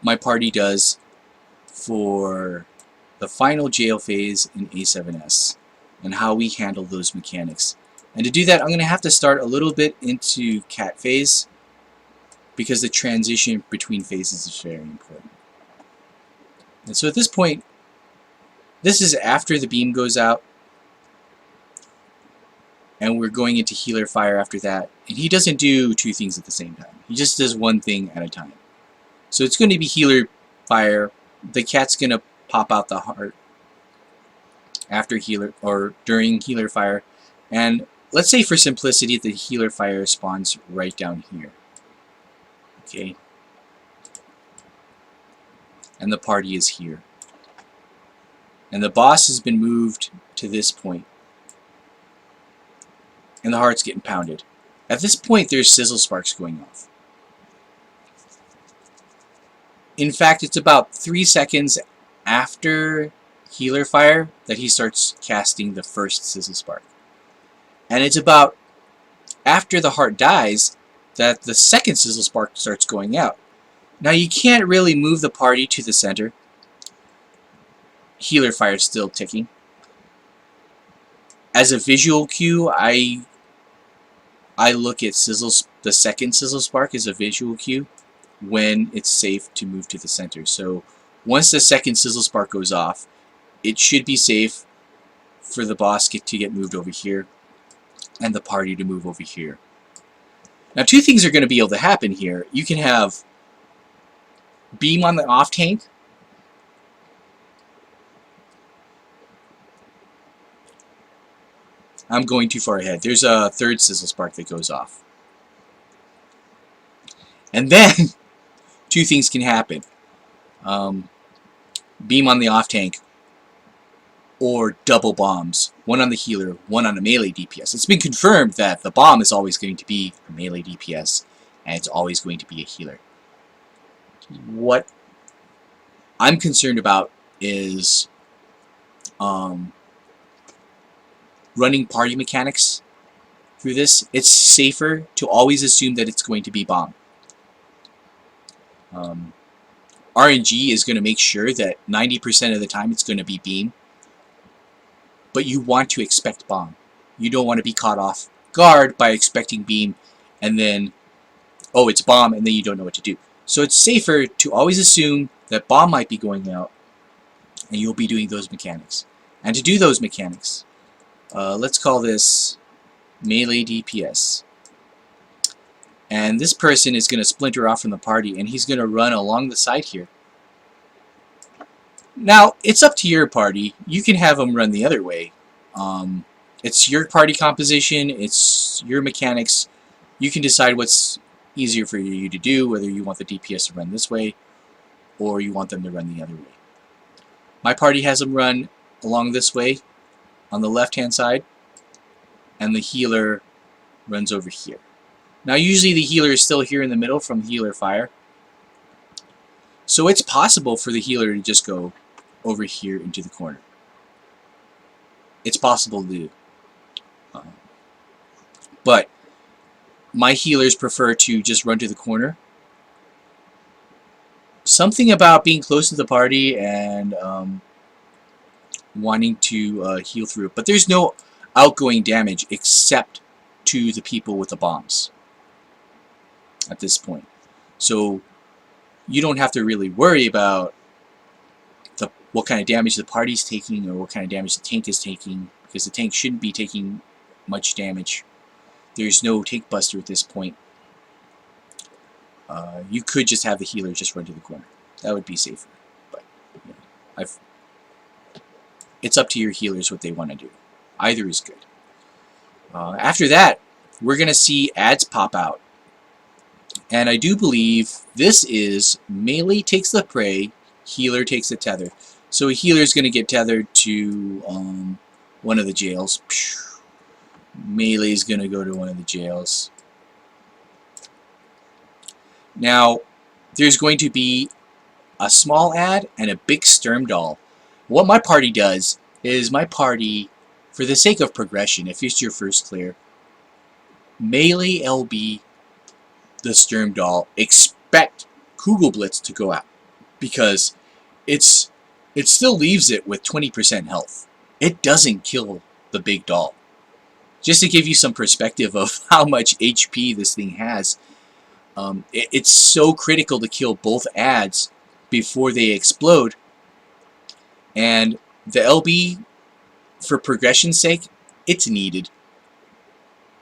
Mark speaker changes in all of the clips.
Speaker 1: my party does for the final jail phase in A7s and how we handle those mechanics. And to do that, I'm going to have to start a little bit into cat phase because the transition between phases is very important. And so at this point, this is after the beam goes out, and we're going into healer fire after that. And he doesn't do two things at the same time. He just does one thing at a time. So it's going to be healer fire. The cat's going to pop out the heart after healer or during healer fire. And let's say for simplicity, the healer fire spawns right down here. Okay. And the party is here. And the boss has been moved to this point. And the heart's getting pounded. At this point, there's sizzle sparks going off. In fact, it's about 3 seconds after healer fire that he starts casting the first sizzle spark. And it's about after the heart dies that the second sizzle spark starts going out. Now you can't really move the party to the center. Healer fire is still ticking. As a visual cue, I look at the second sizzle spark as a visual cue when it's safe to move to the center. So once the second sizzle spark goes off, it should be safe for the boss to get moved over here and the party to move over here. Now two things are going to be able to happen here. You can have beam on the off tank. I'm going too far ahead. There's a third sizzle spark that goes off. And then two things can happen. Beam on the off tank or double bombs. One on the healer, one on a melee DPS. It's been confirmed that the bomb is always going to be a melee DPS and it's always going to be a healer. What I'm concerned about is running party mechanics through this. It's safer to always assume that it's going to be bomb. RNG is going to make sure that 90% of the time it's going to be beam, but you want to expect bomb. You don't want to be caught off guard by expecting beam and then, oh, it's bomb, and then you don't know what to do. So it's safer to always assume that bomb might be going out and you'll be doing those mechanics. And to do those mechanics, let's call this melee DPS. And this person is going to splinter off from the party and he's going to run along the side here. Now, it's up to your party. You can have him run the other way. It's your party composition, it's your mechanics. You can decide what's easier for you to do, whether you want the DPS to run this way or you want them to run the other way. My party has them run along this way on the left hand side, and the healer runs over here. Now usually the healer is still here in the middle from healer fire, so it's possible for the healer to just go over here into the corner. It's possible to do, but my healers prefer to just run to the corner. Something about being close to the party and wanting to heal through it. But there's no outgoing damage except to the people with the bombs at this point. So you don't have to really worry about what kind of damage the party's taking or what kind of damage the tank is taking, because the tank shouldn't be taking much damage. There's no tank buster at this point. You could just have the healer just run to the corner. That would be safer. But you know, it's up to your healers what they want to do. Either is good. After that, we're going to see ads pop out. And I do believe this is melee takes the prey, healer takes the tether. So a healer is going to get tethered to one of the jails. Melee is going to go to one of the jails. Now, there's going to be a small ad and a big Sturm doll. What my party does is my party, for the sake of progression, if it's your first clear, melee LB the Sturm doll, expect Kugelblitz to go out. because it still leaves it with 20% health. It doesn't kill the big doll. Just to give you some perspective of how much HP this thing has, it's so critical to kill both ads before they explode. And the LB, for progression's sake, it's needed.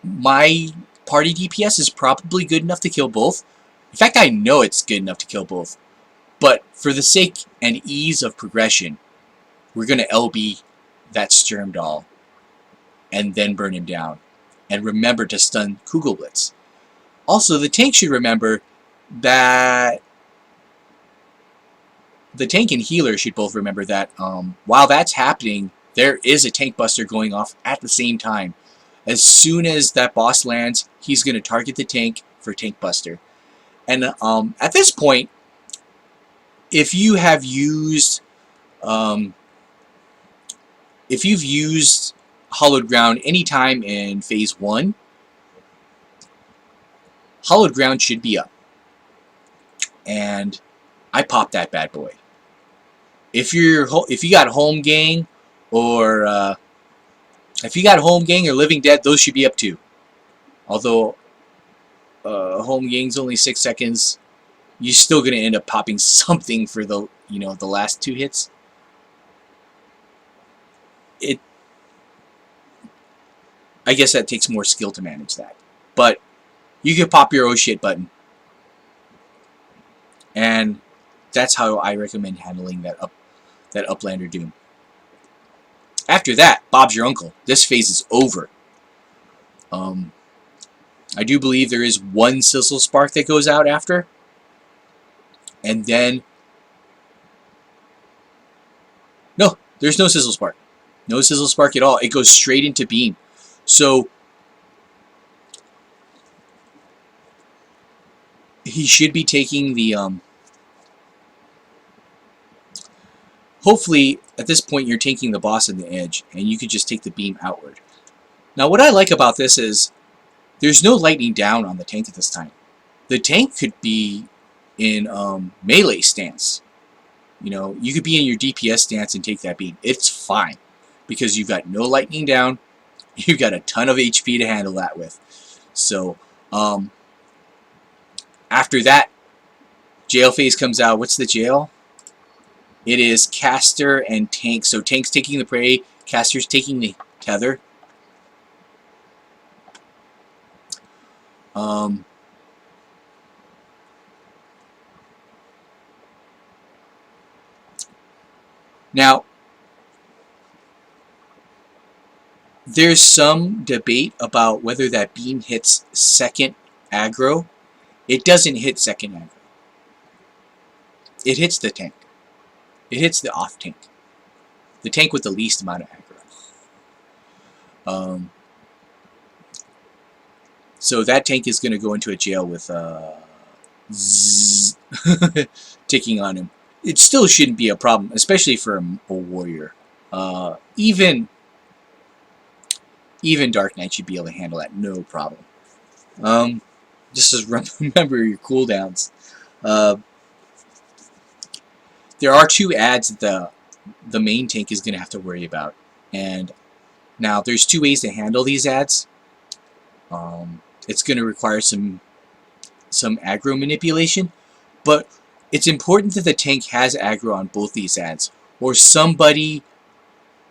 Speaker 1: My party DPS is probably good enough to kill both. In fact, I know it's good enough to kill both. But for the sake and ease of progression, we're going to LB that Sturm doll and then burn him down. And remember to stun Kugelblitz. Also, the tank should remember that the tank and healer should both remember that while that's happening, there is a tank buster going off at the same time. As soon as that boss lands, he's going to target the tank for tank buster. And at this point, if you have used, if you've used Hallowed Ground anytime in Phase 1, Hallowed Ground should be up. And I popped that bad boy. If you got Home Gang or Living Dead, those should be up too. Although Home Gang's only 6 seconds, you're still gonna end up popping something for the the last 2 hits. I guess that takes more skill to manage that, but you can pop your oh shit button, and that's how I recommend handling that Uplander Doom. After that, Bob's your uncle. This phase is over. I do believe there is one Sizzle Spark that goes out after, and then no, there's no Sizzle Spark. No Sizzle Spark at all. It goes straight into Beam. So he should be taking the hopefully at this point you're taking the boss in the edge and you could just take the beam outward. Now what I like about this is there's no lightning down on the tank at this time. The tank could be in melee stance. You could be in your DPS stance and take that beam. It's fine because you've got no lightning down. You've got a ton of HP to handle that with. So after that, jail phase comes out. What's the jail? It is caster and tank. So tank's taking the prey, caster's taking the tether. Now, there's some debate about whether that beam hits second aggro. It doesn't hit second aggro. It hits the tank. It hits the off tank. The tank with the least amount of aggro. So that tank is going to go into a jail with zzz ticking on him. It still shouldn't be a problem, especially for a warrior. Even Dark Knight should be able to handle that, no problem. Just remember your cooldowns. There are 2 ads that the main tank is going to have to worry about. And now there's 2 ways to handle these ads. It's going to require some aggro manipulation, but it's important that the tank has aggro on both these ads, or somebody,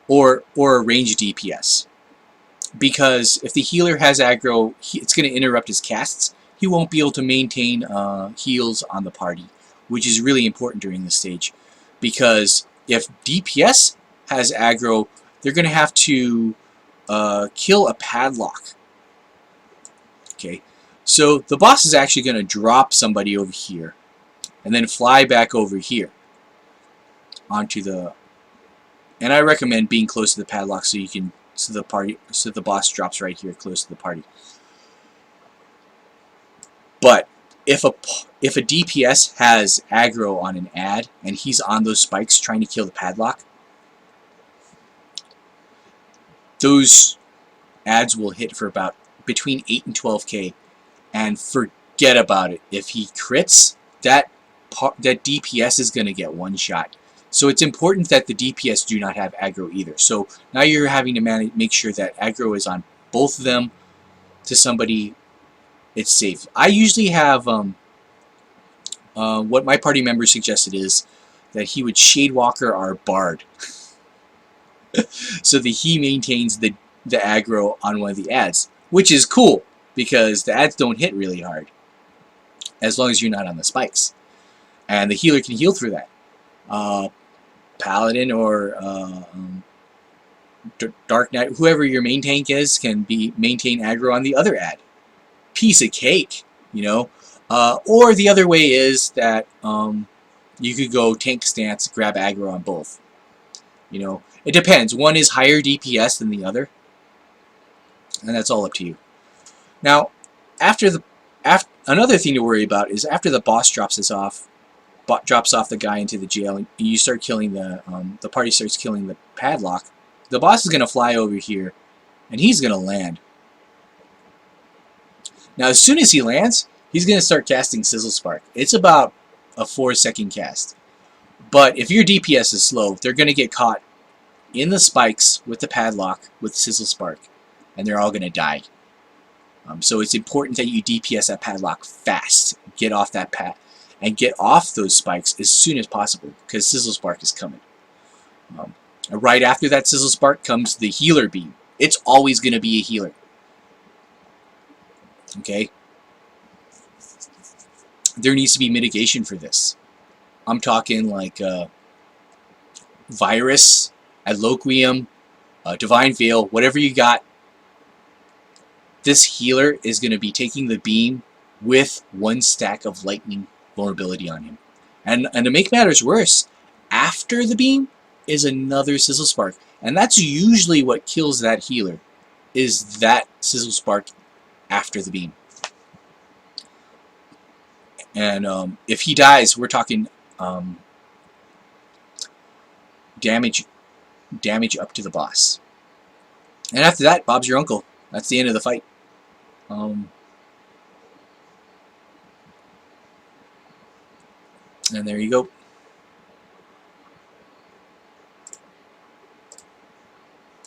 Speaker 1: or a range DPS. Because if the healer has aggro, it's going to interrupt his casts. He won't be able to maintain heals on the party, which is really important during this stage. Because if DPS has aggro, they're going to have to kill a padlock. Okay, so the boss is actually going to drop somebody over here, and then fly back over here onto the. And I recommend being close to the padlock so you can. So the boss drops right here close to the party. But if a DPS has aggro on an ad and he's on those spikes trying to kill the padlock, those ads will hit for about between 8 and 12k, and forget about it. If he crits, that that DPS is going to get one shot. So it's important that the DPS do not have aggro either. So now you're having to make sure that aggro is on both of them to somebody. It's safe. I usually have what my party member suggested is that he would Shadewalker our Bard, so that he maintains the aggro on one of the ads, which is cool because the ads don't hit really hard as long as you're not on the spikes, and the healer can heal through that. Paladin or Dark Knight, whoever your main tank is, can maintain aggro on the other ad. Piece of cake, you know. Or the other way is that you could go tank stance, grab aggro on both. You know, it depends. One is higher DPS than the other, and that's all up to you. Now, another thing to worry about is after the boss drops off the guy into the jail, and you start killing the party starts killing the padlock. The boss is going to fly over here, and he's going to land. Now, as soon as he lands, he's going to start casting Sizzle Spark. It's about a 4-second cast. But if your DPS is slow, they're going to get caught in the spikes with the padlock with Sizzle Spark, and they're all going to die. So it's important that you DPS that padlock fast. Get off that pad, and get off those spikes as soon as possible, because Sizzle Spark is coming. Right after that Sizzle Spark comes the healer beam. It's always going to be a healer. Okay? There needs to be mitigation for this. I'm talking like Virus, Adloquium, Divine Veil, whatever you got. This healer is going to be taking the beam with 1 stack of lightning vulnerability on him. And to make matters worse, after the beam is another Sizzle Spark. And that's usually what kills that healer, is that Sizzle Spark after the beam. And if he dies, we're talking damage up to the boss. And after that, Bob's your uncle. That's the end of the fight. And there you go.